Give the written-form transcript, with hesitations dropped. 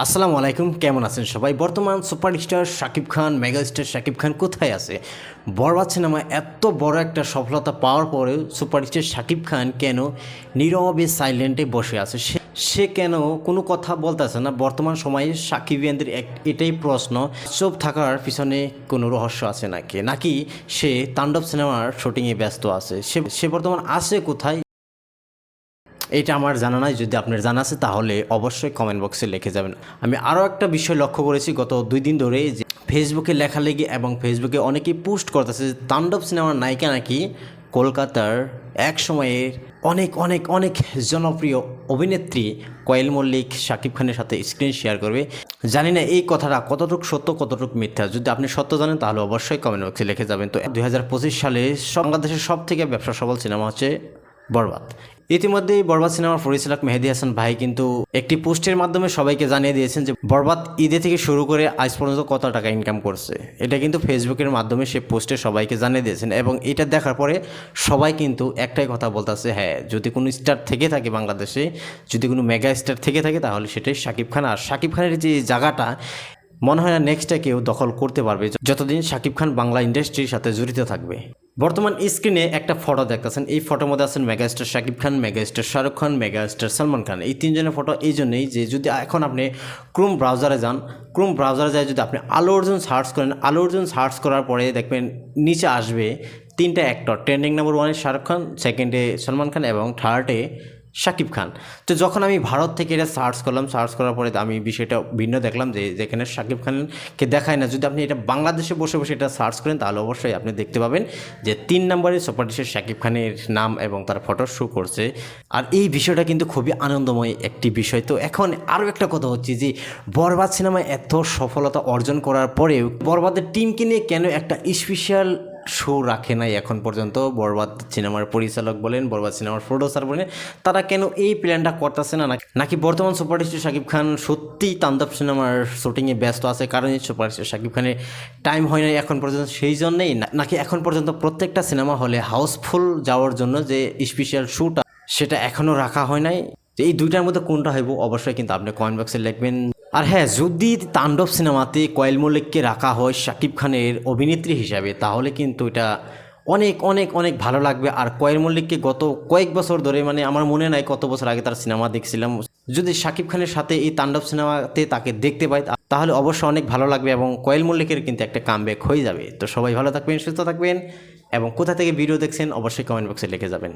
আসসালামু আলাইকুম, কেমন আছেন সবাই? বর্তমান সুপারস্টার শাকিব খান, মেগাস্টার শাকিব খান কোথায় আছে? বরবাদ সিনেমা এত বড় একটা সফলতা পাওয়ার পরেও সুপারস্টার শাকিব খান কেন নীরবে সাইলেন্টে বসে আছে? সে কেন কোনো কথা বলতেছে না? বর্তমান সময়ে সাকিবিয়ানদের এটাই প্রশ্ন, চুপ থাকার পিছনে কোনো রহস্য আছে নাকি সে তাণ্ডব সিনেমার শুটিংয়ে ব্যস্ত আছে? সে বর্তমান আছে কোথায়? এটা আমার জানা নাই। যদি আপনার জানা আছে তাহলে অবশ্যই কমেন্ট বক্সে লিখে যাবেন। আমি আরও একটা বিষয় লক্ষ্য করেছি গত 2 দিন ধরে, যে ফেসবুকে লেখালেখি এবং ফেসবুকে অনেকেই পোস্ট করতেছে যে তাণ্ডব সিনেমার নায়িকা নাকি কলকাতার এক সময়ের অনেক অনেক অনেক জনপ্রিয় অভিনেত্রী কোয়েল মল্লিক শাকিব খানের সাথে স্ক্রিন শেয়ার করবে। জানি না এই কথাটা কতটুকু সত্য কতটুকু মিথ্যা। যদি আপনি সত্য জানেন তাহলে অবশ্যই কমেন্ট বক্সে লিখে যাবেন। তো 2025 সালে বাংলাদেশের সব থেকে ব্যবসা সফল সিনেমা হচ্ছে বরবাদ। ইতিমধ্যেই বরবাদ সিনেমার পরিচালক মেহেদী হাসান ভাই কিন্তু একটি পোস্টের মাধ্যমে সবাইকে জানিয়ে দিয়েছেন যে বরবাদ ঈদে থেকে শুরু করে আজ পর্যন্ত কত টাকা ইনকাম করছে। এটা কিন্তু ফেসবুকের মাধ্যমে সে পোস্টে সবাইকে জানিয়ে দিয়েছেন, এবং এটা দেখার পরে সবাই কিন্তু একটাই কথা বলতেছে, হ্যাঁ, যদি কোনো স্টার থেকে থাকে বাংলাদেশে, যদি কোনো মেগা স্টার থেকে থাকে তাহলে সেটাই শাকিব খান। আর শাকিব খানের যে জায়গাটা মনে হয় না নেক্সটটা কেউ দখল করতে পারবে যতদিন শাকিব খান বাংলা ইন্ডাস্ট্রির সাথে জড়িত থাকবে। বর্তমান স্ক্রিনে একটা ফটো দেখতেছেন, এই ফটোর মধ্যে আছেন megastar Shakib Khan, megastar Shahrukh Khan, megastar Salman Khan. এই তিনজনের ফটো এই জন্যই যে যদি এখন আপনি ক্রোম ব্রাউজারে যান, ক্রোম ব্রাউজারে যায় যদি আপনি আলু অর্জুন সার্চ করেন, আলু অর্জুন সার্চ করার পরে দেখবেন নিচে আসবে তিনটা actor, trending number 1-এ Shahrukh Khan, সেকেন্ডে সালমান খান এবং থার্ডে শাকিব খান। তো যখন আমি ভারত থেকে এটা সার্চ করলাম, সার্চ করার পরে আমি বিষয়টা ভিন্ন দেখলাম যে যেখানে শাকিব খানকে দেখায় না, যদি আপনি এটা বাংলাদেশে বসে বসে এটা সার্চ করেন তাহলে অবশ্যই আপনি দেখতে পাবেন যে 3 নম্বরে সুপারস্টার শাকিব খানের নাম এবং তার ফটো শো করছে। আর এই বিষয়টা কিন্তু খুবই আনন্দময় একটি বিষয়। তো এখন আরও একটা কথা হচ্ছে যে বরবাদ সিনেমায় এত সফলতা অর্জন করার পরেও বরবাদের টিমকে নিয়ে কেন একটা স্পেশাল শো রাখে নাই এখন পর্যন্ত? বরবাদ সিনেমার পরিচালক বলেন, বরবাদ সিনেমার প্রডিউসার বলেন, তারা কেন এই প্ল্যানটা করতেছে না? নাকি বর্তমান সুপারস্টার শাকিব খান সত্যিই তাণ্ডব সিনেমার শুটিংয়ে ব্যস্ত আছে, কারণ সুপারস্টার শাকিব খানের টাইম হয় নাই এখন পর্যন্ত, সেই জন্যেই নাকি এখন পর্যন্ত প্রত্যেকটা সিনেমা হলে হাউসফুল যাওয়ার জন্য যে স্পেশাল শ্যুটা সেটা এখনও রাখা হয় নাই? এই দুইটার মধ্যে কোনটা হইব অবশ্যই কিন্তু আপনি কমেন্ট বক্সে লিখবেন। আর হ্যাঁ, যদি তাণ্ডব সিনেমাতে কোয়েল মল্লিককে রাখা হয় শাকিব খানের অভিনেত্রী হিসাবে তাহলে কিন্তু এটা অনেক অনেক অনেক ভালো লাগবে। আর কোয়েল মল্লিককে গত কয়েক বছর ধরে, মানে আমার মনে নাই কত বছর আগে তার সিনেমা দেখছিলাম, যদি শাকিব খানের সাথে এই তাণ্ডব সিনেমাতে তাকে দেখতে পাই তাহলে অবশ্যই অনেক ভালো লাগবে এবং কোয়েল মল্লিকের কিন্তু একটা কামব্যাক হয়ে যাবে। তো সবাই ভালো থাকবেন, সুস্থ থাকবেন, এবং কোথা থেকে ভিডিও দেখছেন অবশ্যই কমেন্ট বক্সে লিখে যাবেন।